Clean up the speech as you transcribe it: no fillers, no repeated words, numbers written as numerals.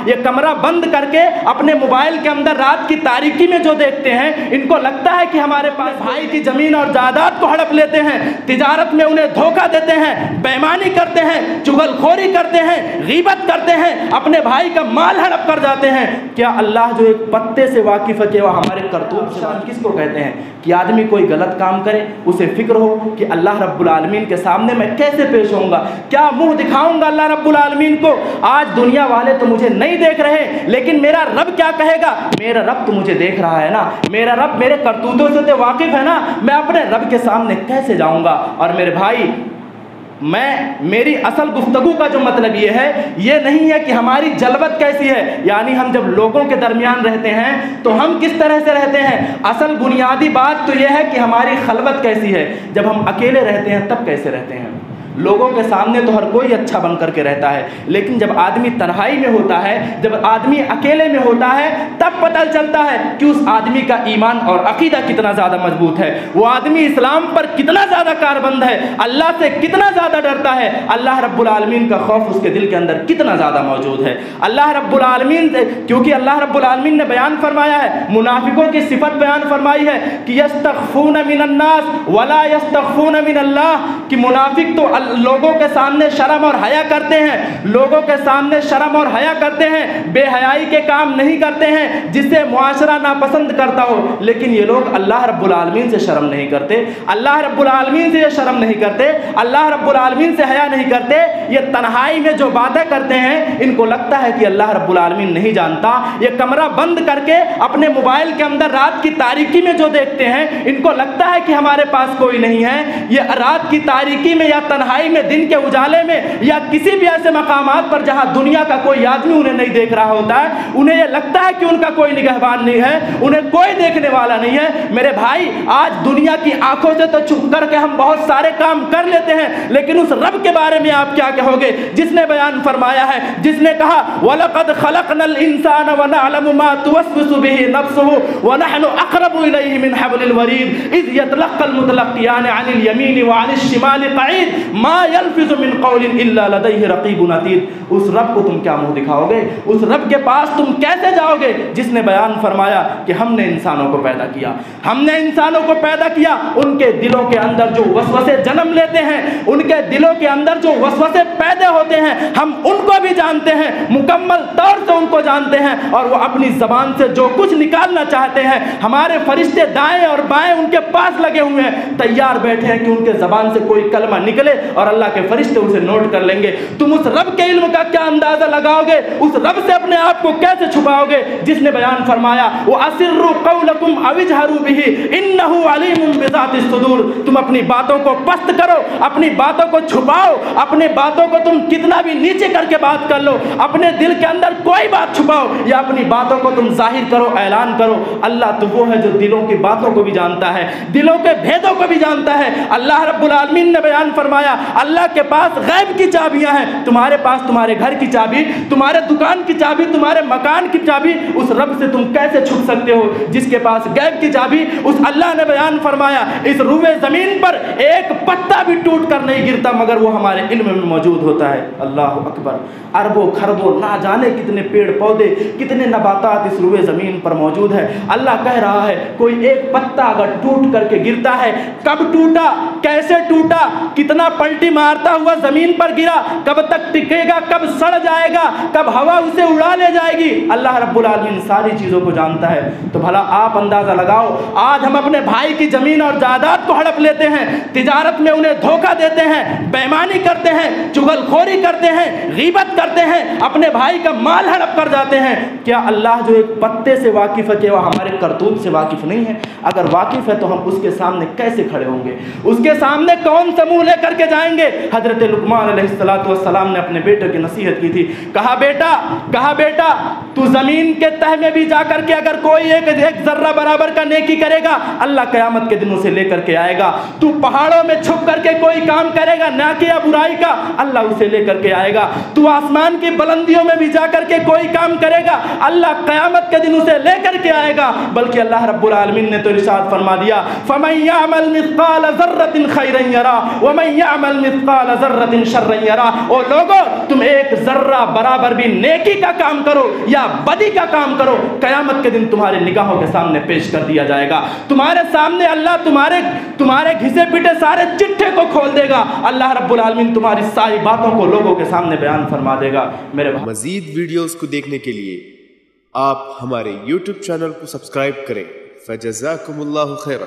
یہ کمرہ بند کر کے اپنے موبائل کے اندر رات کی تاریکی میں جو دیکھتے ہیں، ان کو لگتا ہے کہ ہمارے پاس بھائی کی زمین اور جائیداد کو ہڑپ لیتے ہیں، تجارت میں انہیں دھوکہ دیتے ہیں، بےایمانی کرتے ہیں، چغل خوری کرتے ہیں، غیبت کرتے ہیں، اپنے بھائی کا مال ہڑپ کر جاتے ہیں۔ کیا اللہ جو ایک پتے سے واقف ہے کہ وہ ہمارے کرتوت شان کس کو کہتے ہیں؟ کہ آدمی کوئی غلط کام کرے اسے فکر ہو کہ اللہ رب العالمین کے سامنے میں کیسے پیش ہوں گا، کیا منہ دکھاؤں گا اللہ رب العالمین کو۔ آج دنیا والے تو مجھے نہیں دیکھ رہے، لیکن میرا رب کیا کہے گا؟ میرا رب تو مجھے دیکھ رہا ہے نا، میرا رب میرے کرتوتوں سے تو واقف ہے نا، میں اپنے رب کے سامنے کیسے جاؤں گا؟ اور میرے بھائی، میری اصل گفتگو کا جو مطلب یہ ہے، یہ نہیں ہے کہ ہماری جلوت کیسی ہے، یعنی ہم جب لوگوں کے درمیان رہتے ہیں تو ہم کس طرح سے رہتے ہیں۔ اصل بنیادی بات تو یہ ہے کہ ہماری خلوت کیسی ہے، جب ہم اکیلے رہتے ہیں تب کیسے رہتے ہیں۔ لوگوں کے سامنے تو ہر کوئی اچھا بن کر کے رہتا ہے، لیکن جب آدمی تنہائی میں ہوتا ہے، جب آدمی اکیلے میں ہوتا ہے، تب پتہ چلتا ہے کہ اس آدمی کا ایمان اور عقیدہ کتنا زیادہ مضبوط ہے، وہ آدمی اسلام پر کتنا زیادہ کاربند ہے، اللہ سے کتنا زیادہ ڈرتا ہے، اللہ رب العالمین کا خوف اس کے دل کے اندر کتنا زیادہ موجود ہے۔ اللہ رب العالمین سے، کیونکہ اللہ رب العالمین نے بیان فرمایا ہے، منافقوں کی صفت بیان فرمائی ہے کہ یستخفون من الناس ولا یستخفون من اللہ، کہ منافق تو لوگوں کے سامنے شرم اور حیا کرتے ہیں، لوگوں کے سامنے شرم اور حیا کرتے ہیں، بے حیائی کے کام نہیں کرتے ہیں جس سے معاشرہ ناپسند کرتا ہو، لیکن یہ لوگ اللہ رب العالمین سے شرم نہیں کرتے، اللہ رب العالمین سے یہ شرم نہیں کرتے، اللہ رب العالمین سے حیا نہیں کرتے۔ یہ تنہائی میں جو باتیں کرتے ہیں، ان کو لگتا ہے کہ اللہ رب العالمین نہیں جانتا۔ یہ کمرہ بند کر کے اپنے موبائل کے اندر رات کی تاریکی میں جو دیکھتے ہیں، ان کو لگتا ہے کہ ہمارے پاس کوئی نہیں ہے۔ یہ رات کی تاریکی میں یا تنہائی میں، دن کے اجالے میں، یا کسی بھی ایسے مقامات پر جہاں دنیا کا کوئی آدمی انہیں نہیں دیکھ رہا ہوتا ہے، انہیں یہ لگتا ہے کہ ان کا کوئی نگہبان نہیں ہے، انہیں کوئی دیکھنے والا نہیں ہے۔ میرے بھائی، آج دنیا کی آنکھوں سے تو چھپ کر کے ہم بہت سارے کام کر لیتے ہیں، لیکن اس رب کے بارے میں آپ کیا کہو گے جس نے بیان فرمایا ہے، جس نے کہا وَلَقَدْ خَلَقْنَا الْإِنسَانَ وَنَعْلَمُ مَا تُوَسْوِسُ بِهِ نَفْسُهُ وَنَحْنُ أَقْرَبُ إِلَيْهِ مِنْ حَبْلِ الْوَرِيدِ إِذْ يَتَلَقَّى الْمُتَلَقِّيَانِ عَنِ الْيَمِينِ وَعَنِ الشِّمَالِ قَعِيدٌ مَا يَلْفِظُ مِنْ قَوْلٍ إِلَّا لَدَيْهِ رَقِيبٌ عَتِيدٌ۔ اس رب کو تم کیا منہ دکھاؤ گے؟ اس رب کے پاس تم کیسے جاؤ گے جس نے بیان فرمایا کہ ہم نے انسانوں کو پیدا کیا، ہم نے انسانوں کو پیدا کیا، ان کے دلوں کے اندر جو وسوسے جنم لیتے ہیں، ان کے دلوں کے اندر جو وسوسے پیدا ہوتے ہیں، ہم ان کو بھی جانتے ہیں، مکمل طور سے ان کو جانتے ہیں، اور وہ اپنی زبان سے جو کچھ نکالنا چاہتے ہیں، ہمارے فرشتے دائیں اور بائیں ان کے پاس لگے ہوئے ہیں، تیار بیٹھے ہیں کہ ان کے زبان سے کوئی کلمہ نکلے اور اللہ کے فرشتے اسے نوٹ کر لیں گے۔ تم اس رب کے علم کا کیا اندازہ لگاؤ گے؟ اس رب سے اپنے آپ کو کیسے چھپاؤ گے جس نے بیان فرمایا وَأَسِرُّوا قَوْلَكُمْ أَوِ اجْهَرُوا بِهِ إِنَّهُ عَلِيمٌ بِذَاتِ الصُّدُورِ۔ تم اپنی باتوں کو پست کرو، اپنی باتوں کو چھپاؤ، اپنی باتوں کو تم کتنا بھی نیچے کر کے بات کر لو، اپنے دل کے اندر کوئی بات چھپاؤ یا اپنی باتوں کو تم ظاہر کرو، اعلان کرو، اللہ تو وہ ہے جو دلوں کی باتوں کو بھی جانتا ہے، دلوں کے بھیدوں کو بھی جانتا ہے۔ اللہ رب العالمین نے بیان فرمایا اللہ کے پاس غیب کی چابیاں ہیں، تمہارے پاس تمہارے گھر کی چابی، تمہارے دکان کی چابی، تمہارے مکان کی چابی، اس رب سے تم کیسے چھپ سکتے ہو جس کے پاس غیب کی چابی؟ اس اللہ نے بیان فرمایا اس روئے زمین پر ایک پتا بھی ٹوٹ کر نہیں گرتا مگر وہ ہمارے علم میں موجود ہوتا ہے۔ اللہ اکبر، اربوں خربوں نہ جانے کتنے پیڑ پودے، کتنے نباتات اس روئے زمین پر موجود ہے۔ اللہ کہہ رہا ہے کوئی ایک پتا اگر ٹوٹ کر کے گرتا ہے، کب ٹوٹا، کیسے ٹوٹا، کتنا پلٹی مارتا ہوا زمین پر گرا، کب تک ٹکے گا، کب سڑ جائے گا، کب ہوا اسے اڑا لے جائے گی، اللہ رب العالمین ساری چیزوں کو جانتا ہے۔ تو بھلا آپ اندازہ لگاؤ، آج ہم اپنے بھائی کی زمین اور جائیداد کو ہڑپ لیتے ہیں، تجارت میں انہیں دھوکہ دیتے ہیں، بےایمانی کرتے ہیں، چغل خوری کرتے ہیں، غیبت کرتے ہیں، اپنے بھائی کا مال ہڑپ کر جاتے ہیں۔ کیا اللہ جو ایک پتے سے واقف ہے کہ وہ ہمارے کرتوت سے واقف نہیں ہے؟ اگر واقف ہے تو ہم اس کے سامنے کیسے کھڑے ہوں گے؟ اس کے سامنے کون سا منہ لے کر کے جائیں گے؟ حضرت لقمان علیہ السلام نے اپنے بیٹے کی نصیحت کی تھی، کہا بیٹا تو زمین کے تہ میں بھی جا کر کے اگر کوئی ایک ذرہ برابر کا نیکی کرے گا اللہ قیامت کے دن اسے لے کر کے آئے گا. تو پہاڑوں میں چھپ کر کے کوئی کام کرے گا نیکی یا برائی کا اللہ اسے لے کر کے آئے گا. تو آسمان کی بلندیوں میں بھی جا کر کے کوئی کام کرے گا اللہ قیامت کے دن اسے لے کر کے آئے گا. بلکہ اللہ رب العالمین نے تو ارشاد فرما دیا فَمَن يَعْمَلْ مِثْقَالَ ذَرَّةٍ خَيْرًا يَرَهُ وَمَن يَعْمَلْ مِثْقَالَ ذَرَّةٍ شَرًّا يَرَهُ. اور لوگوں تم ایک ذرہ برابر بھی نیکی کا کام کرو یا بدی کا کام کرو قیامت کے دن تمہارے نگاہوں کے سامنے پیش کر دیا جائے گا. تمہارے سامنے اللہ تمہارے گھسے پیٹے سارے چٹھے کو کھول دے گا. اللہ رب العالمین تمہاری ساری باتوں کو لوگوں کے سامنے بیان فرما دے گا. میرے مزید ویڈیوز کو دیکھنے کے لیے آپ ہمارے YouTube چینل کو سبسکرائب کریں. فجزاکم اللہ خیرا.